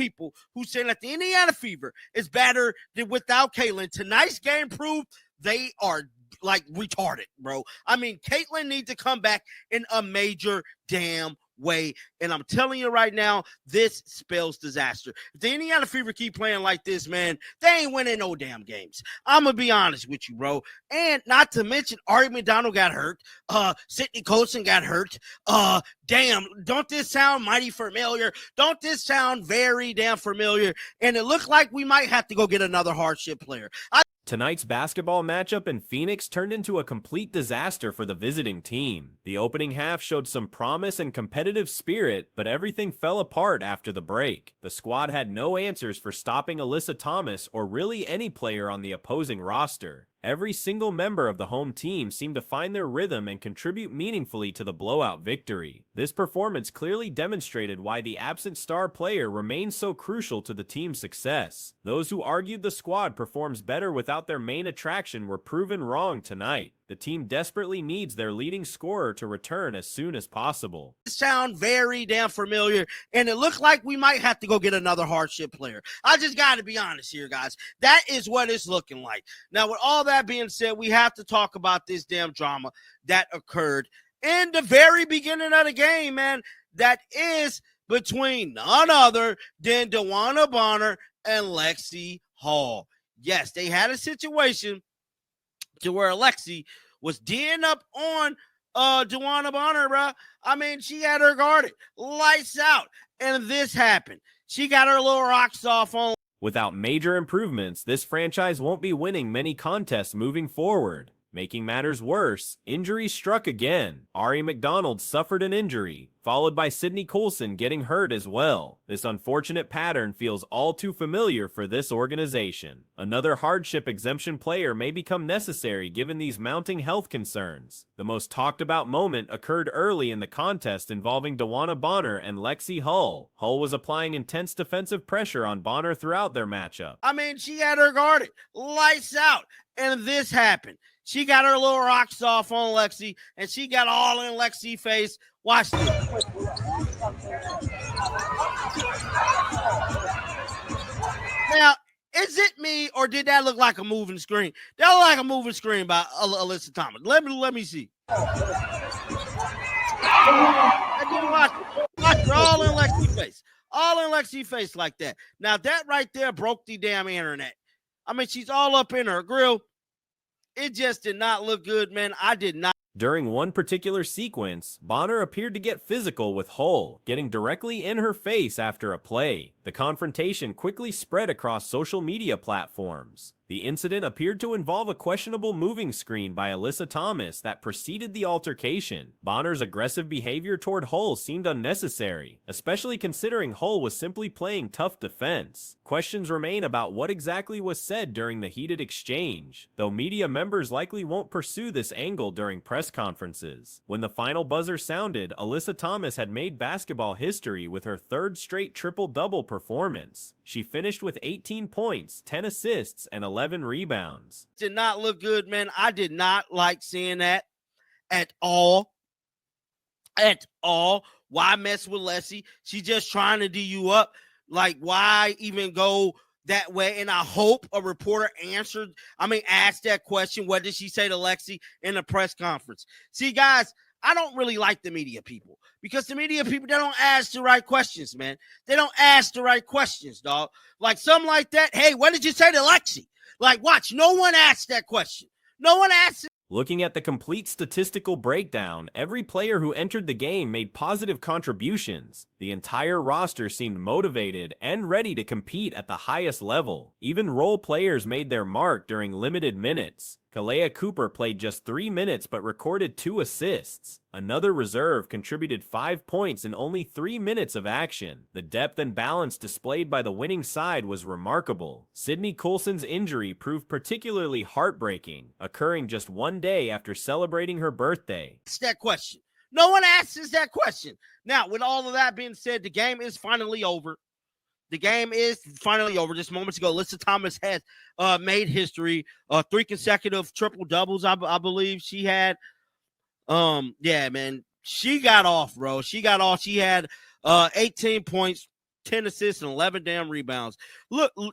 people who saying that the Indiana Fever is better than without Caitlin, tonight's game proved they are like retarded, bro. I mean, Caitlin needs to come back in a major damn way. And I'm telling you right now, this spells disaster. If the Indiana Fever keep playing like this, man, they ain't winning no damn games. I'm going to be honest with you, bro. And not to mention, Ari McDonald got hurt. Sydney Colson got hurt. Damn, don't this sound mighty familiar? Don't this sound very damn familiar? And it looked like we might have to go get another hardship player. Tonight's basketball matchup in Phoenix turned into a complete disaster for the visiting team. The opening half showed some promise and competitive spirit, but everything fell apart after the break. The squad had no answers for stopping Alyssa Thomas or really any player on the opposing roster. Every single member of the home team seemed to find their rhythm and contribute meaningfully to the blowout victory. This performance clearly demonstrated why the absent star player remains so crucial to the team's success. Those who argued the squad performs better without their main attraction were proven wrong tonight. The team desperately needs their leading scorer to return as soon as possible. Sound very damn familiar, and it looked like we might have to go get another hardship player. I just got to be honest here, guys. That is what it's looking like. Now, with all that being said, we have to talk about this damn drama that occurred in the very beginning of the game, man. That is between none other than DeWanna Bonner and Lexie Hall. Yes, they had a situation to where Lexie was D'ing up on DeWanna Bonner, bro. I mean, she had her guarded. Lights out. And this happened. She got her little rocks off on. Without major improvements, this franchise won't be winning many contests moving forward. Making matters worse, injuries struck again. Ari McDonald suffered an injury, followed by Sydney Colson getting hurt as well. This unfortunate pattern feels all too familiar for this organization. Another hardship exemption player may become necessary given these mounting health concerns. The most talked about moment occurred early in the contest involving DeWanna Bonner and Lexie Hull. Hull was applying intense defensive pressure on Bonner throughout their matchup. I mean, she had her guarded. Lights out. And this happened. She got her little rocks off on Lexie, and she got all in Lexie's face. Watch this. Now, is it me, or did that look like a moving screen? That looked like a moving screen by Alyssa Thomas. Let me see. I didn't watch it. Watch her all in Lexie's face. All in Lexie's face like that. Now, that right there broke the damn internet. I mean, she's all up in her grill. It just did not look good, man. I did not. During one particular sequence, Bonner appeared to get physical with Hull, getting directly in her face after a play. The confrontation quickly spread across social media platforms. The incident appeared to involve a questionable moving screen by Alyssa Thomas that preceded the altercation. Bonner's aggressive behavior toward Hull seemed unnecessary, especially considering Hull was simply playing tough defense. Questions remain about what exactly was said during the heated exchange, though media members likely won't pursue this angle during press conferences. When the final buzzer sounded, Alyssa Thomas had made basketball history with her third straight triple-double performance. She finished with 18 points, 10 assists, and 11 rebounds. Did not look good, man. I did not like seeing that at all. At all. Why mess with Lexie? She's just trying to D you up. Like, why even go that way? And I hope a reporter asked that question. What did she say to Lexie in the press conference? See, guys, I don't really like the media people because the media people, they don't ask the right questions, man. They don't ask the right questions, dog. Like something like that. Hey, what did you say to Lexie? Like, watch, no one asked that question. No one asked it. Looking at the complete statistical breakdown, every player who entered the game made positive contributions. The entire roster seemed motivated and ready to compete at the highest level. Even role players made their mark during limited minutes. Kalea Cooper played just 3 minutes but recorded 2 assists. Another reserve contributed 5 points in only 3 minutes of action. The depth and balance displayed by the winning side was remarkable. Sydney Colson's injury proved particularly heartbreaking, occurring just 1 day after celebrating her birthday. It's that question. No one asks that question. Now, with all of that being said, the game is finally over. The game is finally over. Just moments ago, Alyssa Thomas has made history. 3 consecutive triple-doubles, I believe she had. Yeah, man. She got off, bro. She got off. She had 18 points, 10 assists and 11 damn rebounds.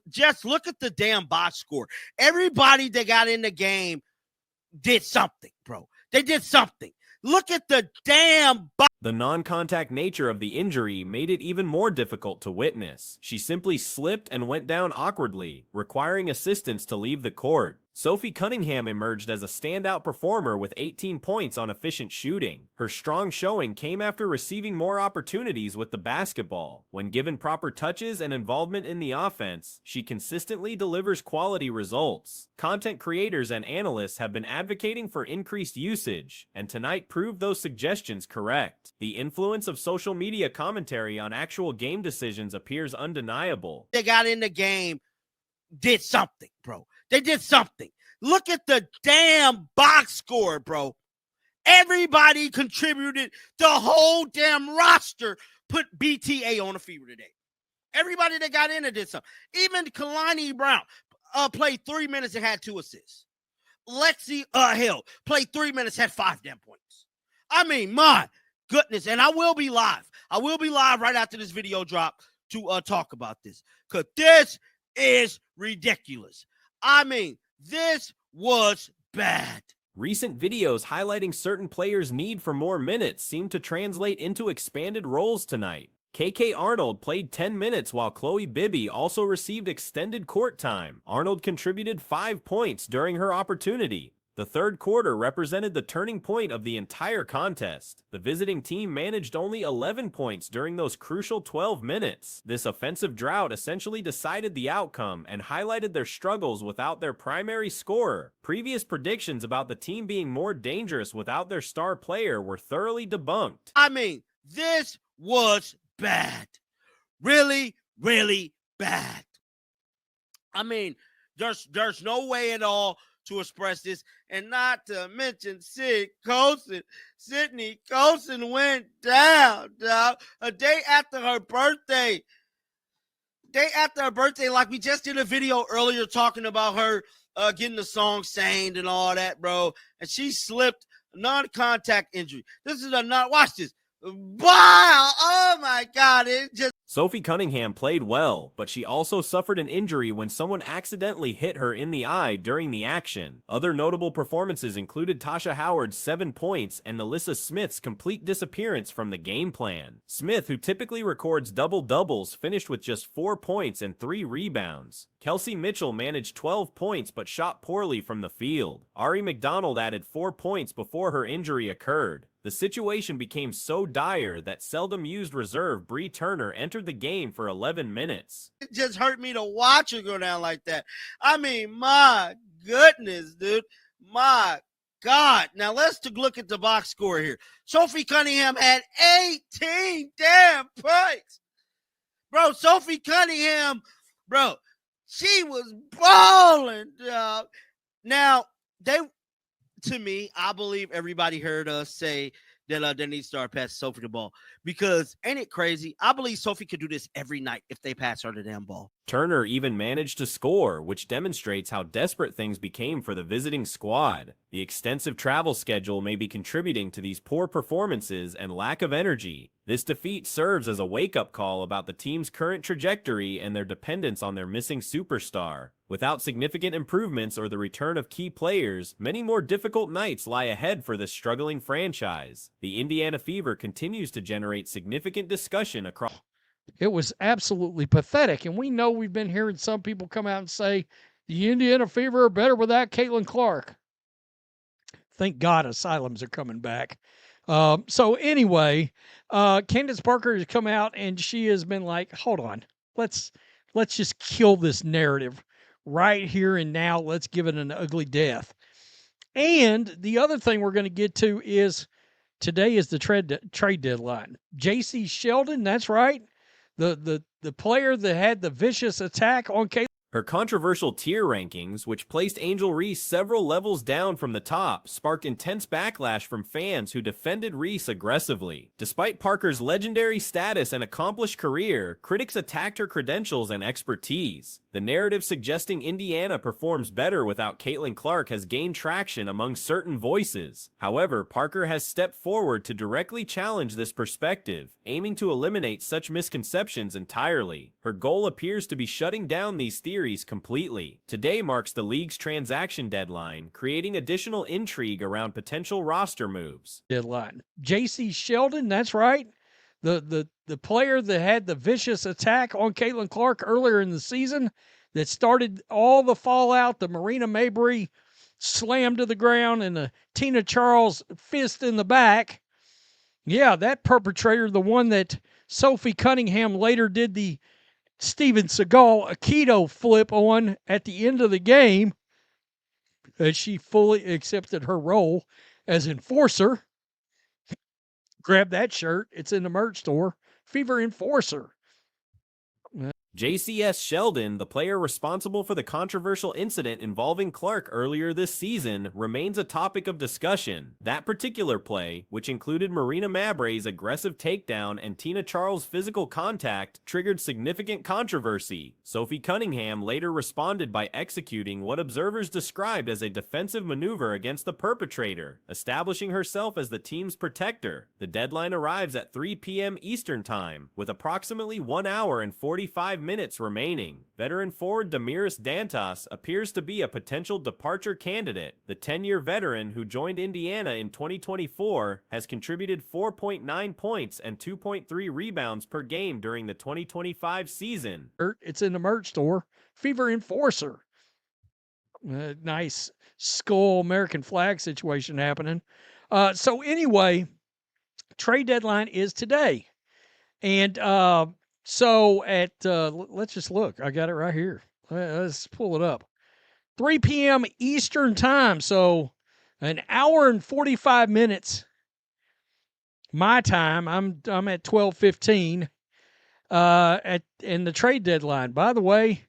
Just look at the damn box score. Everybody that got in the game did something, bro. They did something. Look at the damn box. The non-contact nature of the injury made it even more difficult to witness. She simply slipped and went down awkwardly, requiring assistance to leave the court. Sophie Cunningham emerged as a standout performer with 18 points on efficient shooting. Her strong showing came after receiving more opportunities with the basketball. When given proper touches and involvement in the offense, she consistently delivers quality results. Content creators and analysts have been advocating for increased usage, and tonight proved those suggestions correct. The influence of social media commentary on actual game decisions appears undeniable. They got in the game, did something, bro. They did something. Look at the damn box score, bro. Everybody contributed. The whole damn roster put BTA on the fever today. Everybody that got in there did something. Even Kalani Brown played 3 minutes and had 2 assists. Lexie Hill played 3 minutes, had 5 damn points. I mean, my goodness. And I will be live. I will be live right after this video drop to talk about this. Because this is ridiculous. I mean, this was bad. Recent videos highlighting certain players' need for more minutes seem to translate into expanded roles tonight. KK Arnold played 10 minutes while Chloe Bibby also received extended court time. Arnold contributed 5 points during her opportunity. The third quarter represented the turning point of the entire contest. The visiting team managed only 11 points during those crucial 12 minutes. This offensive drought essentially decided the outcome and highlighted their struggles without their primary scorer. Previous predictions about the team being more dangerous without their star player were thoroughly debunked. I mean, this was bad. Really, really bad. I mean, there's no way at all to express this, and not to mention Sydney Colson went down, dog, a day after her birthday. Like we just did a video earlier talking about her getting the song sang and all that, bro, and she slipped, non-contact injury. This is watch this. Wow, oh my God, it just. Sophie Cunningham played well, but she also suffered an injury when someone accidentally hit her in the eye during the action. Other notable performances included Tasha Howard's 7 points and Alyssa Smith's complete disappearance from the game plan. Smith, who typically records double-doubles, finished with just 4 points and 3 rebounds. Kelsey Mitchell managed 12 points but shot poorly from the field. Ari McDonald added 4 points before her injury occurred. The situation became so dire that seldom used reserve Bree Turner entered the game for 11 minutes. It just hurt me to watch her go down like that. I mean, my goodness, dude. My God. Now let's look at the box score here. Sophie Cunningham had 18 damn points. Bro, Sophie Cunningham, bro, she was balling, dog. Now, to me, I believe everybody heard us say that they need to start passing Sophie the ball. Because ain't it crazy? I believe Sophie could do this every night if they pass her the damn ball. Turner even managed to score, which demonstrates how desperate things became for the visiting squad. The extensive travel schedule may be contributing to these poor performances and lack of energy. This defeat serves as a wake-up call about the team's current trajectory and their dependence on their missing superstar. Without significant improvements or the return of key players, many more difficult nights lie ahead for this struggling franchise. The Indiana Fever continues to generate significant discussion across. It was absolutely pathetic, and we know we've been hearing some people come out and say the Indiana Fever are better without Caitlin Clark. Thank God asylums are coming back. So anyway, Candace Parker has come out and she has been like, hold on, let's just kill this narrative right here and now. Let's give it an ugly death. And the other thing we're going to get to is today is the trade deadline. J.C. Sheldon, that's right. The player that had the vicious attack on Caitlin. Her controversial tier rankings, which placed Angel Reese several levels down from the top, sparked intense backlash from fans who defended Reese aggressively. Despite Parker's legendary status and accomplished career, critics attacked her credentials and expertise. The narrative suggesting Indiana performs better without Caitlin Clark has gained traction among certain voices. However, Parker has stepped forward to directly challenge this perspective, aiming to eliminate such misconceptions entirely. Her goal appears to be shutting down these theories completely. Today marks the league's transaction deadline, creating additional intrigue around potential roster moves. Deadline. J.C. Sheldon, that's right. The player that had the vicious attack on Caitlin Clark earlier in the season that started all the fallout, the Marina Mabrey slam to the ground and the Tina Charles fist in the back. Yeah, that perpetrator, the one that Sophie Cunningham later did the Steven Seagal Aikido flip on at the end of the game, as she fully accepted her role as enforcer. Grab that shirt. It's in the merch store. Fever Enforcer. JCS Sheldon, the player responsible for the controversial incident involving Clark earlier this season, remains a topic of discussion. That particular play, which included Marina Mabrey's aggressive takedown and Tina Charles' physical contact, triggered significant controversy. Sophie Cunningham later responded by executing what observers described as a defensive maneuver against the perpetrator, establishing herself as the team's protector. The deadline arrives at 3 p.m. Eastern Time, with approximately 1 hour and 45 minutes remaining. Veteran forward Damiris Dantas appears to be a potential departure candidate. The 10-year veteran who joined Indiana in 2024 has contributed 4.9 points and 2.3 rebounds per game during the 2025 season. It's in the merch store. Fever Enforcer. Nice skull American flag situation happening. So anyway, trade deadline is today. And so at, let's just look. I got it right here. Let's pull it up. 3 p.m. Eastern Time. So an hour and 45 minutes my time. I'm at 12:15 in the trade deadline. By the way,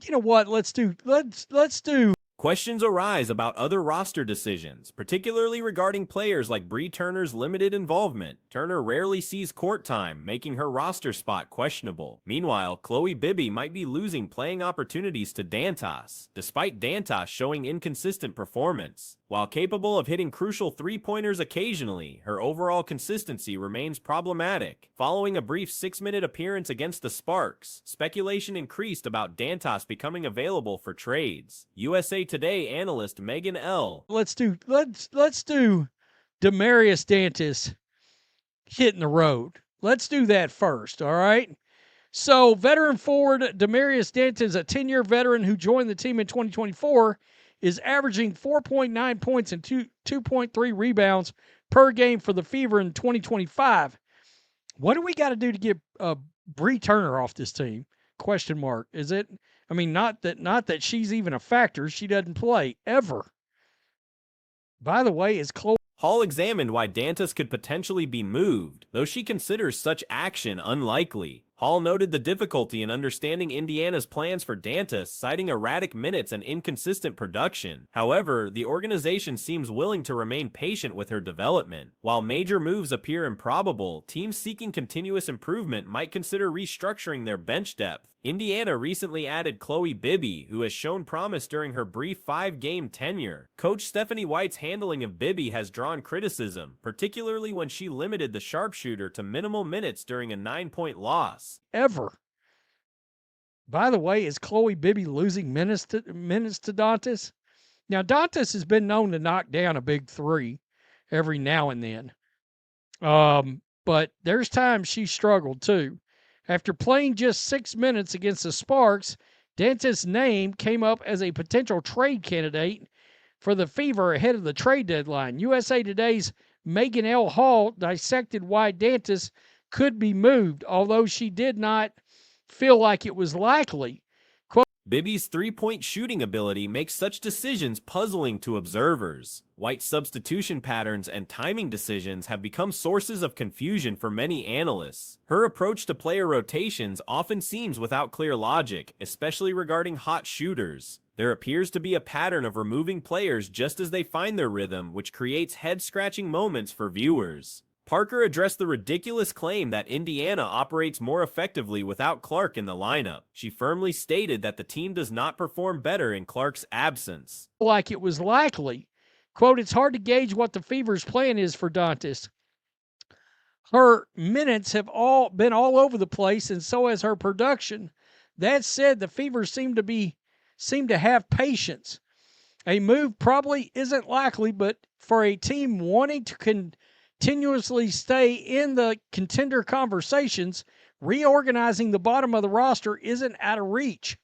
you know what? Let's do. Questions arise about other roster decisions, particularly regarding players like Bree Turner's limited involvement. Turner rarely sees court time, making her roster spot questionable. Meanwhile, Chloe Bibby might be losing playing opportunities to Dantas, despite Dantas showing inconsistent performance. While capable of hitting crucial three-pointers occasionally, her overall consistency remains problematic. Following a brief 6-minute appearance against the Sparks, speculation increased about Dantas becoming available for trades. USA Today analyst Megan L. Let's do Demarius Dantas hitting the road. Let's do that first, all right? So, veteran forward Demarius Dantas, a 10-year veteran who joined the team in 2024, is averaging 4.9 points and 2.3 rebounds per game for the Fever in 2025. What do we got to do to get Bree Turner off this team? Question mark. Is it? I mean, not that she's even a factor. She doesn't play ever. By the way, is Chloe Hall examined why Dantas could potentially be moved, though she considers such action unlikely. Hall noted the difficulty in understanding Indiana's plans for Dantas, citing erratic minutes and inconsistent production. However, the organization seems willing to remain patient with her development. While major moves appear improbable, teams seeking continuous improvement might consider restructuring their bench depth. Indiana recently added Chloe Bibby, who has shown promise during her brief 5-game tenure. Coach Stephanie White's handling of Bibby has drawn criticism, particularly when she limited the sharpshooter to minimal minutes during a 9-point loss. Ever. By the way, is Chloe Bibby losing minutes to Dantas? Now, Dantas has been known to knock down a big three every now and then. But there's times she struggled too. After playing just 6 minutes against the Sparks, Dantas' name came up as a potential trade candidate for the Fever ahead of the trade deadline. USA Today's Megan L. Hall dissected why Dantas could be moved, although she did not feel like it was likely. Bibby's three-point shooting ability makes such decisions puzzling to observers. White's substitution patterns and timing decisions have become sources of confusion for many analysts. Her approach to player rotations often seems without clear logic, especially regarding hot shooters. There appears to be a pattern of removing players just as they find their rhythm, which creates head-scratching moments for viewers. Parker addressed the ridiculous claim that Indiana operates more effectively without Clark in the lineup. She firmly stated that the team does not perform better in Clark's absence. Like it was likely. Quote, it's hard to gauge what the Fever's plan is for Dantas. Her minutes have all been all over the place, and so has her production. That said, the Fever seem to have patience. A move probably isn't likely, but for a team wanting to continuously stay in the contender conversations, reorganizing the bottom of the roster isn't out of reach.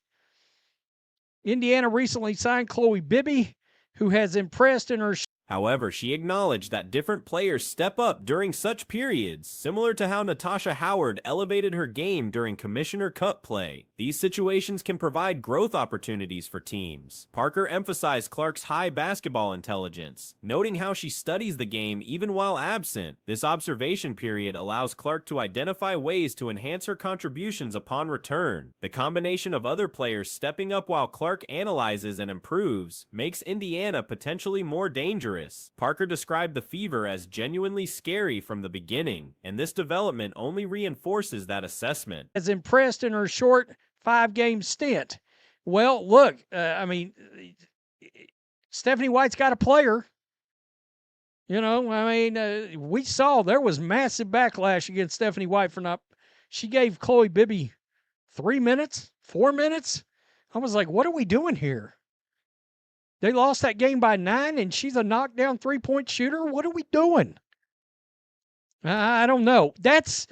Indiana recently signed Chloe Bibby, who has impressed in her. However, she acknowledged that different players step up during such periods, similar to how Natasha Howard elevated her game during Commissioner Cup play. These situations can provide growth opportunities for teams. Parker emphasized Clark's high basketball intelligence, noting how she studies the game even while absent. This observation period allows Clark to identify ways to enhance her contributions upon return. The combination of other players stepping up while Clark analyzes and improves makes Indiana potentially more dangerous. Parker described the Fever as genuinely scary from the beginning, and this development only reinforces that assessment. As impressed in her short 5-game stint. Well, look, Stephanie White's got a player. We saw there was massive backlash against Stephanie White for not. She gave Chloe Bibby 3 minutes, 4 minutes. I was like, what are we doing here? They lost that game by 9, and she's a knockdown three-point shooter? What are we doing? I don't know. That's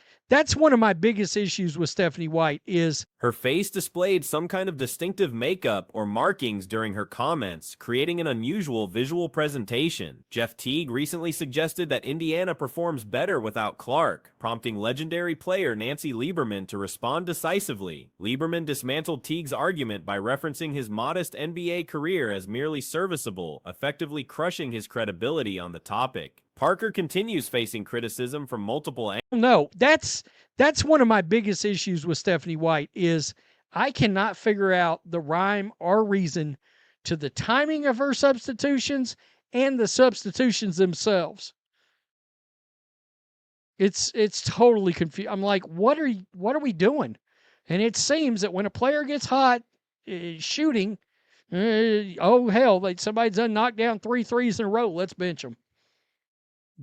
one of my biggest issues with Stephanie White is her face displayed some kind of distinctive makeup or markings during her comments, creating an unusual visual presentation. Jeff Teague recently suggested that Indiana performs better without Clark, prompting legendary player Nancy Lieberman to respond decisively. Lieberman dismantled Teague's argument by referencing his modest NBA career as merely serviceable, effectively crushing his credibility on the topic. Parker continues facing criticism from multiple angles. No, that's one of my biggest issues with Stephanie White is I cannot figure out the rhyme or reason to the timing of her substitutions and the substitutions themselves. It's totally confused. I'm like, what are we doing? And it seems that when a player gets hot shooting, oh hell, somebody's done knocked down 3 threes in a row. Let's bench them.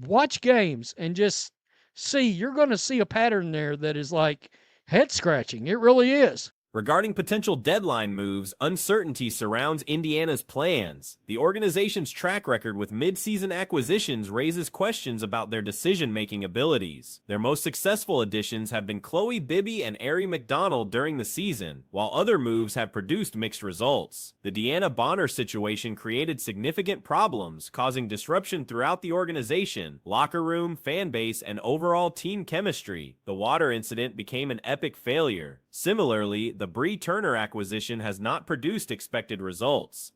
Watch games and just see. You're going to see a pattern there that is like head scratching. It really is. Regarding potential deadline moves, uncertainty surrounds Indiana's plans. The organization's track record with mid-season acquisitions raises questions about their decision-making abilities. Their most successful additions have been Chloe Bibby and Arie McDonald during the season, while other moves have produced mixed results. The Deanna Bonner situation created significant problems, causing disruption throughout the organization, locker room, fan base, and overall team chemistry. The water incident became an epic failure. Similarly, the Bree Turner acquisition has not produced expected results.